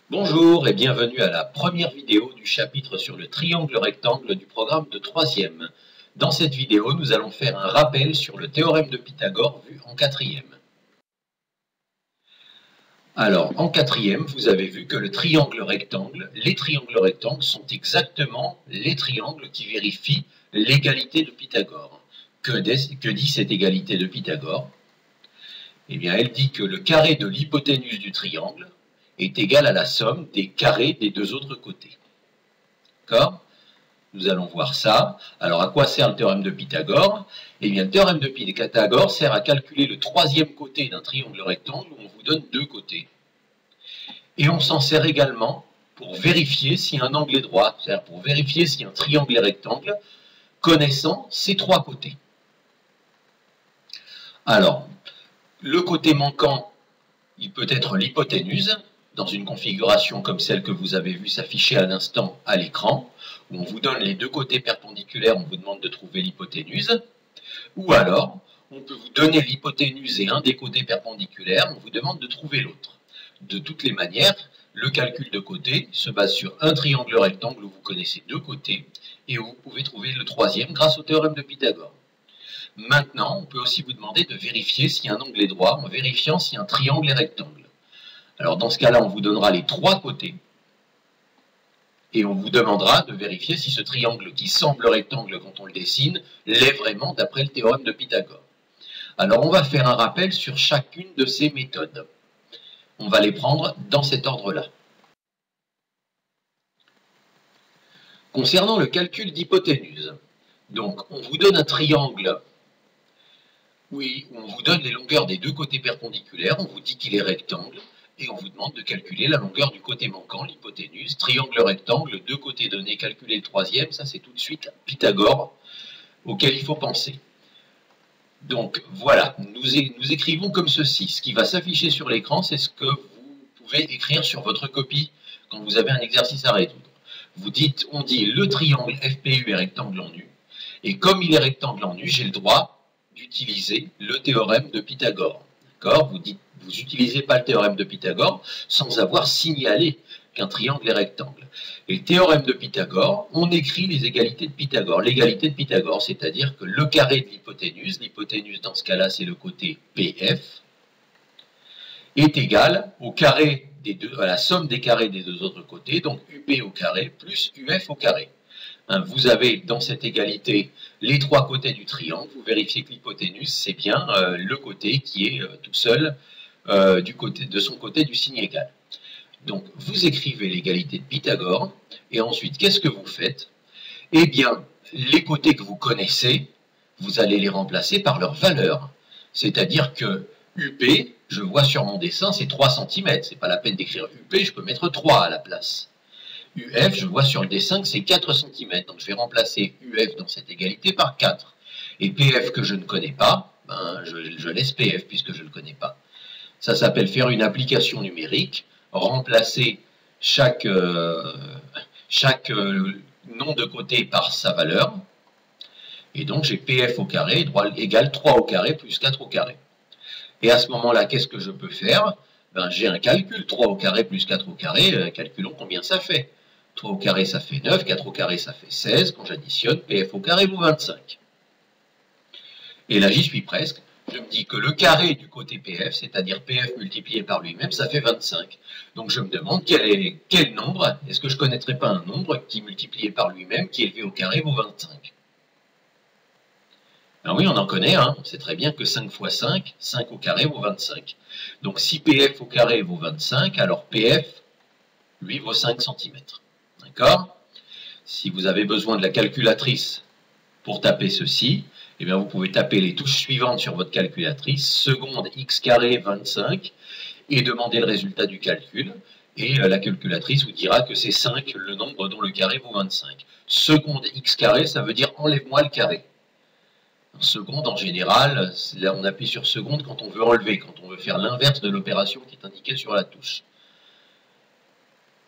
Bonjour et bienvenue à la première vidéo du chapitre sur le triangle rectangle du programme de 3e. Dans cette vidéo, nous allons faire un rappel sur le théorème de Pythagore vu en 4e. Alors, en 4e, vous avez vu que les triangles rectangles sont exactement les triangles qui vérifient l'égalité de Pythagore. Que dit cette égalité de Pythagore? Eh bien, elle dit que le carré de l'hypoténuse du triangle est égal à la somme des carrés des deux autres côtés. D'accord? Nous allons voir ça. Alors, à quoi sert le théorème de Pythagore? Eh bien, le théorème de Pythagore sert à calculer le troisième côté d'un triangle rectangle où on vous donne deux côtés. Et on s'en sert également pour vérifier si un angle est droit, c'est-à-dire pour vérifier si un triangle est rectangle, connaissant ses trois côtés. Alors, le côté manquant, il peut être l'hypoténuse, dans une configuration comme celle que vous avez vue s'afficher à l'instant à l'écran, où on vous donne les deux côtés perpendiculaires, on vous demande de trouver l'hypoténuse, ou alors, on peut vous donner l'hypoténuse et un des côtés perpendiculaires, on vous demande de trouver l'autre. De toutes les manières, le calcul de côté se base sur un triangle rectangle où vous connaissez deux côtés, et où vous pouvez trouver le troisième grâce au théorème de Pythagore. Maintenant, on peut aussi vous demander de vérifier si un angle est droit en vérifiant si un triangle est rectangle. Alors dans ce cas-là, on vous donnera les trois côtés et on vous demandera de vérifier si ce triangle qui semble rectangle quand on le dessine l'est vraiment d'après le théorème de Pythagore. Alors on va faire un rappel sur chacune de ces méthodes. On va les prendre dans cet ordre-là. Concernant le calcul d'hypoténuse, donc on vous donne un triangle où on vous donne les longueurs des deux côtés perpendiculaires, on vous dit qu'il est rectangle, et on vous demande de calculer la longueur du côté manquant, l'hypoténuse, triangle rectangle, deux côtés donnés, calculer le troisième, ça c'est tout de suite Pythagore auquel il faut penser. Donc voilà, nous écrivons comme ceci. Ce qui va s'afficher sur l'écran, c'est ce que vous pouvez écrire sur votre copie quand vous avez un exercice à résoudre. On dit le triangle FPU est rectangle en U, et comme il est rectangle en U, j'ai le droit d'utiliser le théorème de Pythagore. Vous n'utilisez pas le théorème de Pythagore sans avoir signalé qu'un triangle est rectangle. Et le théorème de Pythagore, on écrit les égalités de Pythagore. L'égalité de Pythagore, c'est-à-dire que le carré de l'hypoténuse dans ce cas-là, c'est le côté PF, est égal au carré à la somme des carrés des deux autres côtés, donc UP au carré plus UF au carré. Vous avez dans cette égalité les trois côtés du triangle, vous vérifiez que l'hypoténuse, c'est bien le côté qui est tout seul de son côté du signe égal. Donc vous écrivez l'égalité de Pythagore, et ensuite qu'est-ce que vous faites? Eh bien, les côtés que vous connaissez, vous allez les remplacer par leur valeur. C'est-à-dire que UP, je vois sur mon dessin, c'est 3 cm. C'est pas la peine d'écrire UP, je peux mettre 3 à la place. UF, je vois sur le dessin que c'est 4 cm, donc je vais remplacer UF dans cette égalité par 4. Et PF que je ne connais pas, je laisse PF puisque je ne le connais pas. Ça s'appelle faire une application numérique, remplacer chaque nom de côté par sa valeur, et donc j'ai PF au carré égale 3 au carré plus 4 au carré. Et à ce moment-là, qu'est-ce que je peux faire? J'ai un calcul, 3 au carré plus 4 au carré, calculons combien ça fait. 3 au carré, ça fait 9, 4 au carré, ça fait 16. Quand j'additionne, PF au carré vaut 25. Et là, j'y suis presque. Je me dis que le carré du côté PF, c'est-à-dire PF multiplié par lui-même, ça fait 25. Donc je me demande quel nombre, est-ce que je ne connaîtrais pas un nombre qui, multiplié par lui-même, qui élevé au carré, vaut 25? Alors oui, on en connaît un. On sait très bien que 5 fois 5, 5 au carré vaut 25. Donc si PF au carré vaut 25, alors PF, lui, vaut 5 cm. D'accord? Si vous avez besoin de la calculatrice pour taper ceci, eh bien vous pouvez taper les touches suivantes sur votre calculatrice, seconde x carré 25, et demander le résultat du calcul. Et la calculatrice vous dira que c'est 5, le nombre dont le carré vaut 25. Seconde x carré, ça veut dire enlève-moi le carré. Seconde, en général, là on appuie sur seconde quand on veut enlever, quand on veut faire l'inverse de l'opération qui est indiquée sur la touche.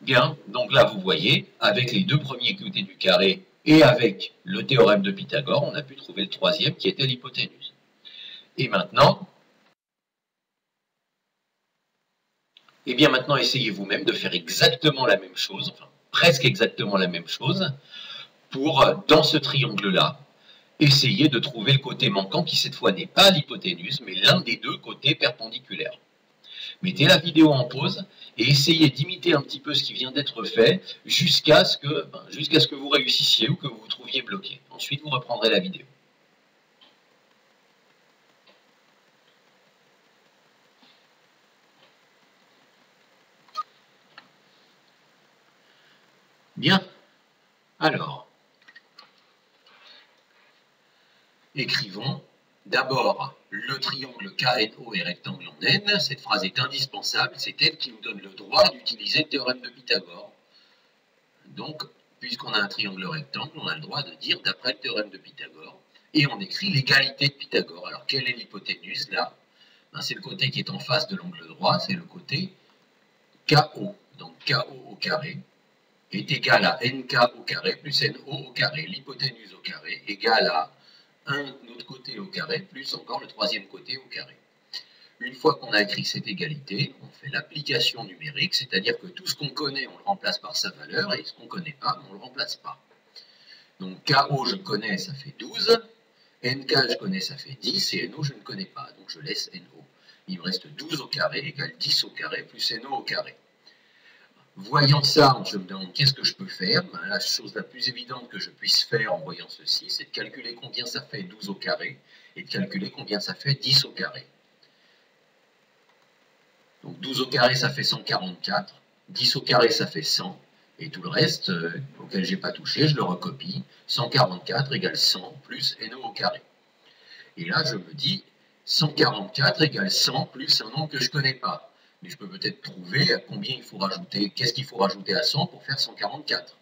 Bien, donc là vous voyez, avec les deux premiers côtés du carré et avec le théorème de Pythagore, on a pu trouver le troisième qui était l'hypoténuse. Et maintenant, Et bien maintenant, essayez vous-même de faire exactement la même chose, enfin presque exactement la même chose, pour, dans ce triangle-là, essayer de trouver le côté manquant qui cette fois n'est pas l'hypoténuse, mais l'un des deux côtés perpendiculaires. Mettez la vidéo en pause et essayez d'imiter un petit peu ce qui vient d'être fait jusqu'à ce que vous réussissiez ou que vous vous trouviez bloqué. Ensuite, vous reprendrez la vidéo. Bien. Alors, écrivons d'abord le triangle KNO est rectangle en N. Cette phrase est indispensable, c'est elle qui nous donne le droit d'utiliser le théorème de Pythagore. Donc, puisqu'on a un triangle rectangle, on a le droit de dire d'après le théorème de Pythagore, et on écrit l'égalité de Pythagore. Alors, quelle est l'hypoténuse là? C'est le côté qui est en face de l'angle droit, c'est le côté KO. Donc, KO au carré est égal à NK au carré plus NO au carré. L'hypoténuse au carré égale à un autre côté au carré plus encore le troisième côté au carré. Une fois qu'on a écrit cette égalité, on fait l'application numérique, c'est-à-dire que tout ce qu'on connaît, on le remplace par sa valeur, et ce qu'on ne connaît pas, on ne le remplace pas. Donc KO, je connais, ça fait 12, NK, je connais, ça fait 10, et NO, je ne connais pas, donc je laisse NO. Il me reste 12 au carré égale 10 au carré plus NO au carré. Voyant ça, je me demande qu'est-ce que je peux faire. La chose la plus évidente que je puisse faire en voyant ceci, c'est de calculer combien ça fait 12 au carré, et de calculer combien ça fait 10 au carré. Donc 12 au carré, ça fait 144. 10 au carré, ça fait 100. Et tout le reste, auquel je n'ai pas touché, je le recopie. 144 égale 100 plus NO au carré. Et là, je me dis 144 égale 100 plus un nombre que je ne connais pas. Mais je peux peut-être trouver à combien il faut rajouter, qu'est-ce qu'il faut rajouter à 100 pour faire 144.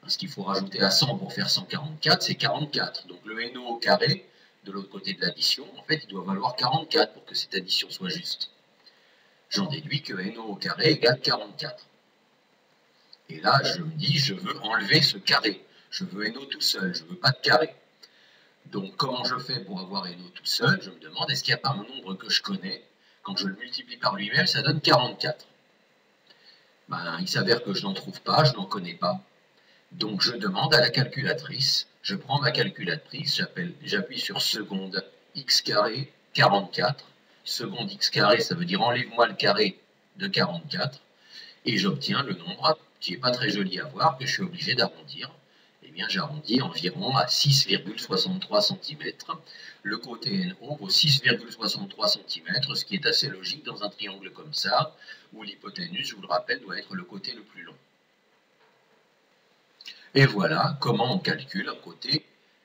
Ce qu'il faut rajouter à 100 pour faire 144, c'est 44. Donc le NO au carré, de l'autre côté de l'addition, en fait, il doit valoir 44 pour que cette addition soit juste. J'en déduis que NO au carré égale 44. Et là, je me dis, je veux enlever ce carré. Je veux NO tout seul, je ne veux pas de carré. Donc, comment je fais pour avoir NO tout seul? Je me demande, est-ce qu'il n'y a pas un nombre que je connais? Quand je le multiplie par lui-même, ça donne 44. Il s'avère que je n'en trouve pas, je n'en connais pas. Donc, je demande à la calculatrice. Je prends ma calculatrice, j'appuie sur seconde x carré 44. Seconde x carré, ça veut dire enlève-moi le carré de 44. Et j'obtiens le nombre qui n'est pas très joli à voir, que je suis obligé d'arrondir. Eh bien, j'arrondis environ à 6,63 cm. Le côté NO vaut 6,63 cm, ce qui est assez logique dans un triangle comme ça, où l'hypoténuse, je vous le rappelle, doit être le côté le plus long. Et voilà comment on calcule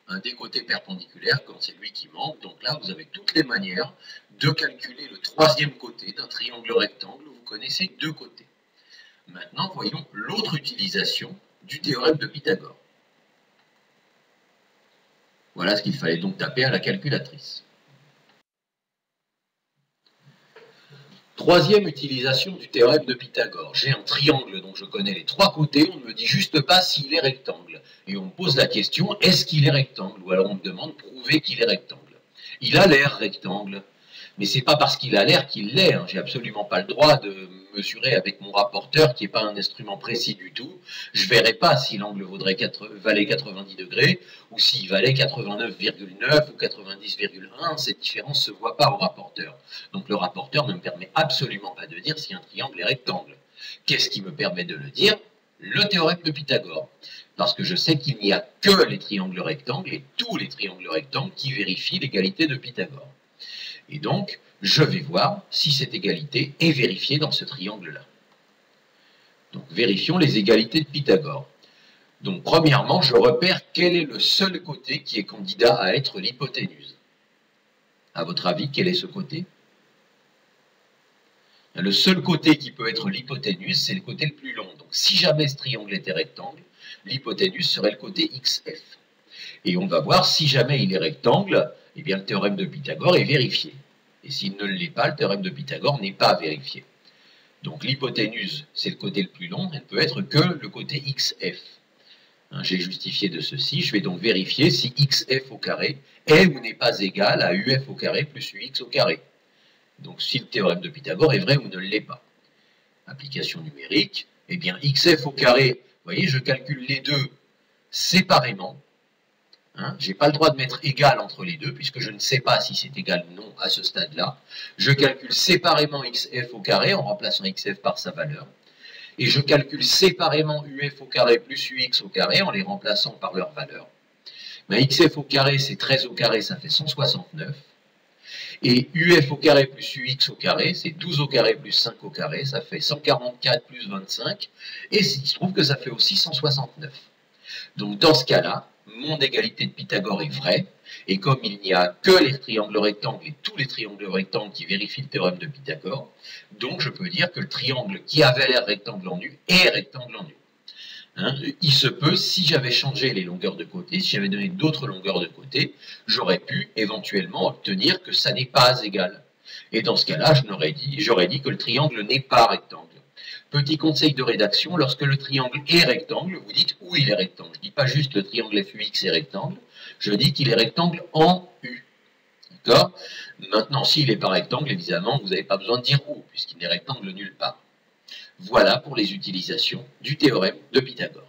un des côtés perpendiculaires quand c'est lui qui manque. Donc là, vous avez toutes les manières de calculer le troisième côté d'un triangle rectangle où vous connaissez deux côtés. Maintenant, voyons l'autre utilisation du théorème de Pythagore. Voilà ce qu'il fallait donc taper à la calculatrice. Troisième utilisation du théorème de Pythagore. J'ai un triangle dont je connais les trois côtés, on ne me dit juste pas s'il est rectangle. Et on me pose la question, est-ce qu'il est rectangle? Ou alors on me demande, prouver qu'il est rectangle. Il a l'air rectangle, mais c'est pas parce qu'il a l'air qu'il l'est. J'ai absolument pas le droit de mesurer avec mon rapporteur, qui n'est pas un instrument précis du tout. Je verrai pas si l'angle valait 90 degrés, ou s'il valait 89,9 ou 90,1. Cette différence se voit pas au rapporteur. Donc le rapporteur ne me permet absolument pas de dire si un triangle est rectangle. Qu'est-ce qui me permet de le dire? Le théorème de Pythagore. Parce que je sais qu'il n'y a que les triangles rectangles et tous les triangles rectangles qui vérifient l'égalité de Pythagore. Et donc, je vais voir si cette égalité est vérifiée dans ce triangle-là. Donc, vérifions les égalités de Pythagore. Donc, premièrement, je repère quel est le seul côté qui est candidat à être l'hypoténuse. À votre avis, quel est ce côté? Le seul côté qui peut être l'hypoténuse, c'est le côté le plus long. Donc, si jamais ce triangle était rectangle, l'hypoténuse serait le côté XF. Et on va voir si jamais il est rectangle, eh bien le théorème de Pythagore est vérifié. Et s'il ne l'est pas, le théorème de Pythagore n'est pas vérifié. Donc l'hypoténuse, c'est le côté le plus long, elle ne peut être que le côté XF. J'ai justifié de ceci, je vais donc vérifier si XF au carré est ou n'est pas égal à UF au carré plus UX au carré. Donc si le théorème de Pythagore est vrai ou ne l'est pas. Application numérique, eh bien xf au carré, vous voyez, je calcule les deux séparément. Hein, je n'ai pas le droit de mettre égal entre les deux, puisque je ne sais pas si c'est égal ou non à ce stade-là. Je calcule séparément xf au carré en remplaçant xf par sa valeur. Et je calcule séparément uf au carré plus ux au carré en les remplaçant par leur valeur. Ben, xf au carré, c'est 13 au carré, ça fait 169. Et uf au carré plus ux au carré, c'est 12 au carré plus 5 au carré, ça fait 144 plus 25. Et il se trouve que ça fait aussi 169. Donc dans ce cas-là, mon égalité de Pythagore est vraie. Et comme il n'y a que les triangles rectangles et tous les triangles rectangles qui vérifient le théorème de Pythagore, donc je peux dire que le triangle qui avait l'air rectangle en U est rectangle en U. Hein, il se peut, si j'avais changé les longueurs de côté, si j'avais donné d'autres longueurs de côté, j'aurais pu éventuellement obtenir que ça n'est pas égal. Et dans ce cas-là, j'aurais dit que le triangle n'est pas rectangle. Petit conseil de rédaction, lorsque le triangle est rectangle, vous dites où il est rectangle. Je ne dis pas juste le triangle FUX est rectangle, je dis qu'il est rectangle en U. D'accord? Maintenant, s'il n'est pas rectangle, évidemment, vous n'avez pas besoin de dire où, puisqu'il n'est rectangle nulle part. Voilà pour les utilisations du théorème de Pythagore.